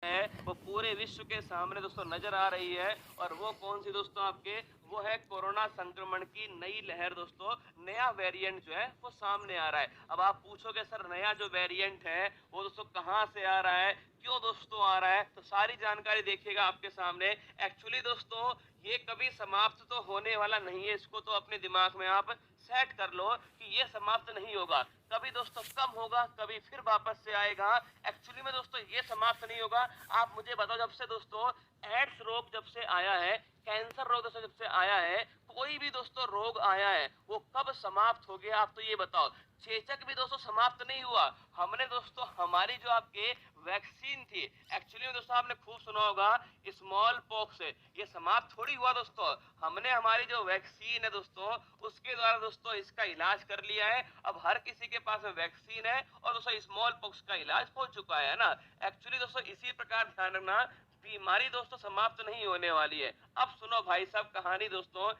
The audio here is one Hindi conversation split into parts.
है वो पूरे विश्व के सामने दोस्तों नजर आ रही है। और वो कौन सी दोस्तों आपके, वो है कोरोना संक्रमण की नई लहर दोस्तों। नया वेरिएंट जो है वो सामने आ रहा है। अब आप पूछोगे सर नया जो वेरिएंट है वो दोस्तों कहां से आ रहा है, क्यों दोस्तों आ रहा है, तो सारी जानकारी देखिएगा आपके सामने। एक्चुअली दोस्तों ये कभी समाप्त तो होने वाला नहीं है, इसको तो अपने दिमाग में आप सेट कर लो कि ये समाप्त नहीं होगा। कभी दोस्तों कम होगा, कभी फिर वापस से आएगा। एक्चुअली में दोस्तों ये समाप्त नहीं होगा। आप मुझे बताओ, जब से दोस्तों एड्स रोग जब से आया है, कैंसर रोग दोस्तों जब से आया है, कोई भी दोस्तों रोग आया है वो कब समाप्त हो गया, आप तो ये बताओ। चेचक भी दोस्तों समाप्त नहीं हुआ। हमने दोस्तों हमारी जो आपके वैक्सीन थी, एक्चुअली में दोस्तों आपने खूब सुना होगा स्मॉल पॉक्स, ये समाप्त थोड़ी हुआ दोस्तों। हमने हमारी जो वैक्सीन है दोस्तों उसके द्वारा दोस्तों इसका इलाज कर लिया है। अब हर किसी के पास में वैक्सीन है और दोस्तों स्मॉल पॉक्स का इलाज हो चुका है ना। एक्चुअली दोस्तों इसी प्रकार ध्यान रखना, बीमारी दोस्तों समाप्त नहीं होने वाली है। अब सुनो भाई साहब कहानी दोस्तों।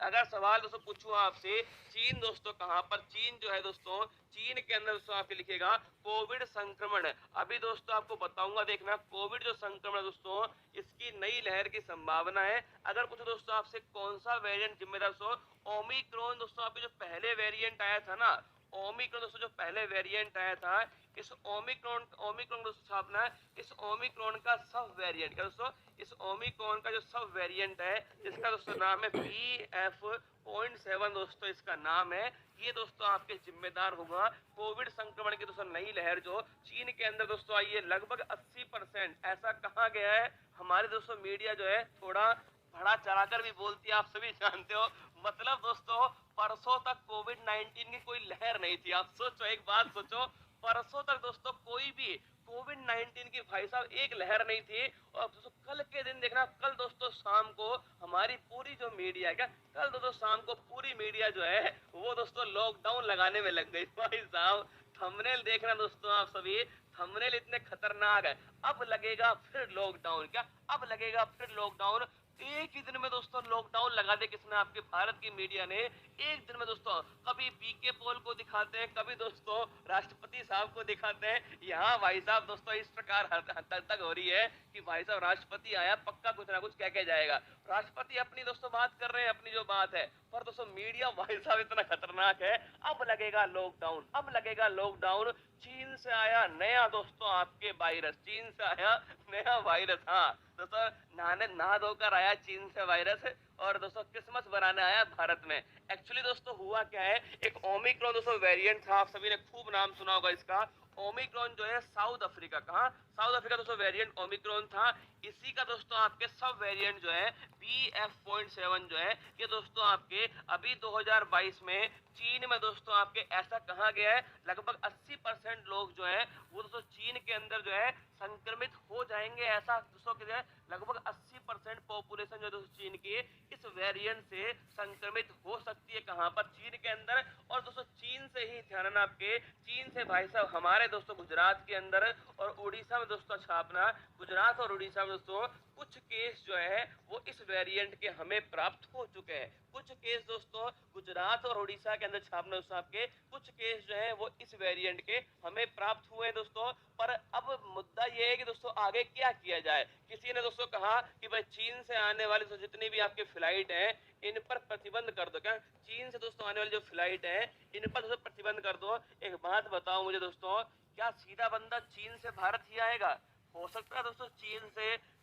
अगर सवाल दोस्तों पूछूं आपसे, चीन दोस्तों कहां पर, चीन जो है दोस्तों, चीन के अंदर दोस्तों आपके लिखेगा कोविड संक्रमण। अभी दोस्तों आपको बताऊंगा, देखना कोविड जो संक्रमण दोस्तों इसकी नई लहर की संभावना है। अगर पूछो दोस्तों आपसे कौन सा वेरिएंट जिम्मेदार, सो ओमिक्रॉन दोस्तों आपके जो पहले वेरिएंट आया था ना, ओमिक्रॉन दोस्तों जो पहले वेरिएंट आया था, इस ओमिक्रॉन ओमिक्रॉन दोस्तों छापना, इस ओमिक्रॉन का सब वेरिएंट क्या दोस्तों, इस ओमिक्रॉन का जो सब वेरिएंट है जिसका दोस्तों नाम है BF.7 दोस्तों इसका नाम है, ये दोस्तों आपके जिम्मेदार होगा कोविड संक्रमण की दोस्तों नई लहर जो चीन के अंदर दोस्तों आई है। लगभग 80% ऐसा कहा गया है। हमारे दोस्तों मीडिया जो है थोड़ा बड़ा चढ़ाकर भी बोलती है, आप सभी जानते हो। मतलब दोस्तों परसों तक कोविड 19 की कोई लहर नहीं थी। आप सोचो, एक बात सोचो, परसों तक दोस्तों कोई भी कोविड 19 की भाई साहब एक लहर नहीं थी। और दोस्तों कल के दिन देखना, कल दोस्तों शाम को हमारी पूरी जो मीडिया है, क्या कल दोस्तों शाम को पूरी मीडिया जो है वो दोस्तों लॉकडाउन लगाने में लग गई भाई साहब। थंबनेल देखना दोस्तों आप सभी, थंबनेल इतने खतरनाक है। अब लगेगा फिर लॉकडाउन, क्या अब लगेगा फिर लॉकडाउन। एक ही दिन में दोस्तों लॉकडाउन लगा दे किसने, आपके भारत की मीडिया ने एक दिन में दोस्तों। कभी पीके पॉल को दिखाते हैं, कभी दोस्तों राष्ट्रपति साहब को दिखाते हैं। यहाँ भाई साहब दोस्तों इस प्रकार हद तक हो रही है कि भाई साहब राष्ट्रपति आया पक्का कुछ ना कुछ कह के जाएगा। राष्ट्रपति अपनी दोस्तों बात कर रहे हैं, अपनी जो बात है, पर दोस्तों मीडिया भाई साहब इतना खतरनाक है। अब लगेगा लॉकडाउन, अब लगेगा लॉकडाउन। चीन से आया नया दोस्तों आपके वायरस, चीन से आया नया वायरस। हाँ दोस्तों, नहाने नहा धोकर आया चीन से वायरस, और दोस्तों क्रिसमस बनाने आया भारत में। एक्चुअली दोस्तों हुआ क्या है, एक ओमिक्रॉन दोस्तों वेरिएंट था, आप सभी ने खूब नाम सुना होगा इसका। ओमिक्रॉन जो है साउथ अफ्रीका का, साउथ अफ्रीका दोस्तों वेरिएंट ओमिक्रॉन था। इसी का दोस्तों आपके सब वेरिएंट जो है BF.7 जो है, ये दोस्तों आपके अभी 2022 में चीन में दोस्तों आपके ऐसा कहा गया है लगभग 80% लोग जो है वो दोस्तों चीन के अंदर जो है संक्रमित हो जाएंगे। ऐसा दोस्तों जो है लगभग 80% पॉपुलेशन जो दोस्तों चीन की इस वेरिएंट से संक्रमित हो सकती है। कहां पर, चीन के अंदर। और दोस्तों चीन से ही ध्यान आपके, चीन से भाई साहब हमारे दोस्तों गुजरात के अंदर और उड़ीसा में दोस्तों छापना, गुजरात और उड़ीसा में दोस्तों कुछ केस जो है वो इस वेरिएंट के हमें प्राप्त हो चुके हैं। कुछ केस दोस्तों गुजरात और उड़ीसा के अंदर छापना दोस्तों आपके कुछ केस जो है वो इस वेरिएंट के हमें प्राप्त हुए हैं दोस्तों। पर अब मुद्दा ये है कि दोस्तों आगे क्या किया जाए। किसी ने दोस्तों कहा कि भाई चीन से आने वाले तो जितनी भी आपके फ्लाइट हैं इन पर प्रतिबंध कर दो। क्या चीन से दोस्तों आने वाली जो फ्लाइट है इन पर दोस्तों प्रतिबंध कर दो। एक बात बताओ मुझे दोस्तों, क्या सीधा बंदा चीन से भारत ही आएगा? हो सकता है दोस्तों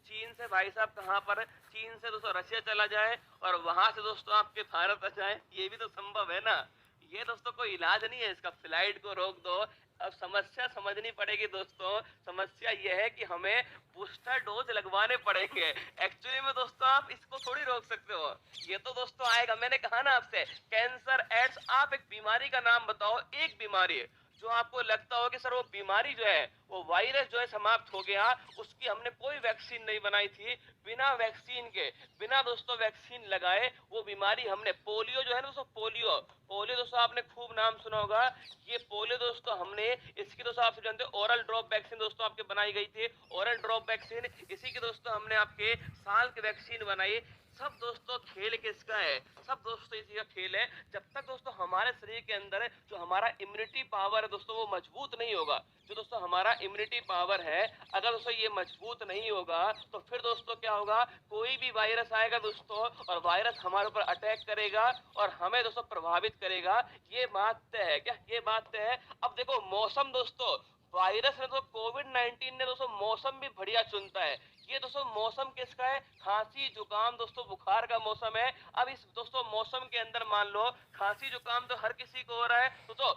चीन से भाई साहब कहां पर, चीन से दोस्तों रशिया चला जाए और वहां से दोस्तों आपके भारत आ जाए, ये भी तो संभव है ना। ये दोस्तों कोई इलाज नहीं है इसका, फ्लाइट को रोक दो। अब समस्या समझनी पड़ेगी दोस्तों। समस्या यह है कि हमें बूस्टर डोज लगवाने पड़ेंगे। एक्चुअली में दोस्तों आप इसको थोड़ी रोक सकते हो, ये तो दोस्तों आएगा। मैंने कहा ना आपसे, कैंसर, एड्स, आप एक बीमारी का नाम बताओ, एक बीमारी जो आपको लगता हो कि सर वो बीमारी जो है वो वायरस जो है समाप्त हो गया, उसकी हमने कोई वैक्सीन नहीं बनाई थी। बिना वैक्सीन के, बिना दोस्तों वैक्सीन लगाए वो बीमारी हमने, पोलियो जो है ना दोस्तों, पोलियो पोलियो दोस्तों आपने खूब नाम सुना होगा। ये पोलियो दोस्तों हमने, इसकी दोस्तों आप जानते हो ओरल ड्रॉप वैक्सीन दोस्तों आपके बनाई गई थी। ओरल ड्रॉप वैक्सीन, इसी की दोस्तों हमने आपके साल की वैक्सीन बनाई। सब दोस्तों खेल किसका है? सब दोस्तों इसी का खेल है। जब तक दोस्तों हमारे शरीर के अंदर जो हमारा इम्यूनिटी पावर है दोस्तों वो मजबूत नहीं होगा, जो दोस्तों हमारा इम्यूनिटी पावर है अगर दोस्तों ये मजबूत नहीं होगा तो फिर दोस्तों क्या होगा, कोई भी वायरस आएगा दोस्तों और वायरस हमारे ऊपर अटैक करेगा और हमें दोस्तों प्रभावित करेगा। ये बात तय है। क्या ये बात तय है? अब देखो मौसम दोस्तों, वायरस ने तो कोविड-19 ने दोस्तों मौसम भी बढ़िया चुनता है। ये दोस्तों मौसम किसका है? खांसी जुकाम दोस्तों बुखार का मौसम है। अब इस दोस्तों मौसम के अंदर मान लो खांसी जुकाम तो हर किसी को हो रहा है, तो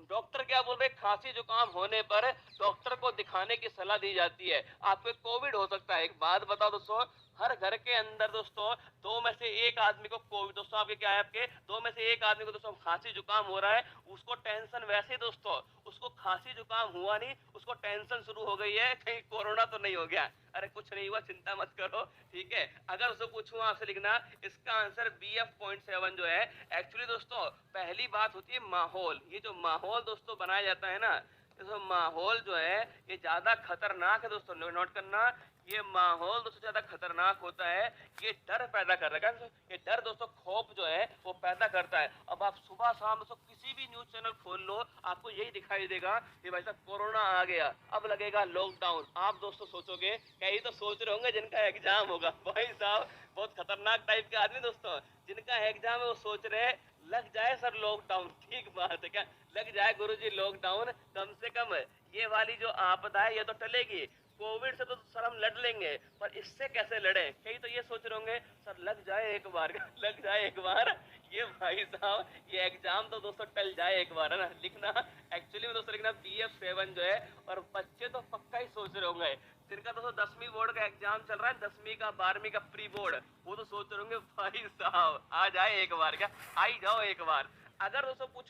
डॉक्टर क्या बोल रहे हैं, खांसी जुकाम होने पर डॉक्टर को दिखाने की सलाह दी जाती है। आपको कोविड हो सकता है। एक बात बताओ दोस्तों, हर घर के अंदर दोस्तों दो में से एक आदमी को कोविड दोस्तों आपके क्या है, आपके दो में से एक आदमी को दोस्तों खांसी जुकाम हो रहा है। उसको टेंशन वैसे दोस्तों, उसको खांसी जुकाम हुआ नहीं, उसको टेंशन शुरू हो गई है कहीं कोरोना तो नहीं हो गया। अरे कुछ नहीं हुआ, चिंता मत करो, ठीक है। अगर उसको पूछूं आपसे लिखना, इसका आंसर BF.7 जो है। एक्चुअली दोस्तों पहली बात होती है माहौल। ये जो माहौल दोस्तों बनाया जाता है ना, तो माहौल जो है ये ज्यादा खतरनाक है दोस्तों, नोट करना। ये माहौल दोस्तों ज्यादा खतरनाक होता है, ये डर पैदा कर रहा है। ये डर दोस्तों खौफ जो है वो पैदा करता है। अब आप सुबह शाम दोस्तों किसी भी न्यूज चैनल खोल लो, आपको यही दिखाई देगा कि भाई साहब कोरोना आ गया, अब लगेगा लॉकडाउन। आप दोस्तों सोचोगे, कई तो सोच रहे होंगे जिनका एग्जाम होगा, भाई साहब बहुत खतरनाक टाइप के आदमी दोस्तों, जिनका एग्जाम है वो सोच रहे लग जाए सर लॉकडाउन। ठीक बात है, क्या लग जाए गुरुजी लॉकडाउन, कम से कम ये वाली जो आपदा है ये तो टलेगी। कोविड से तो सर हम लड़ लेंगे, पर इससे कैसे लड़े? कई तो ये सोच रहे होंगे सर लग जाए एक बार, लग जाए एक बार, ये भाई साहब ये एग्जाम तो दोस्तों टल जाए एक बार, है ना। लिखना एक्चुअली में दोस्तों लिखना BF.7 जो है। और बच्चे तो पक्का ही सोच रहे होंगे जिनका दोस्तों 10वीं बोर्ड का एग्जाम चल रहा है, 10वीं का 12वीं का प्री बोर्ड, वो तो सोच रहे होंगे भाई साहब आ जाए एक बार, क्या आ ही जाओ एक बार। अगर दोस्तों पूछूं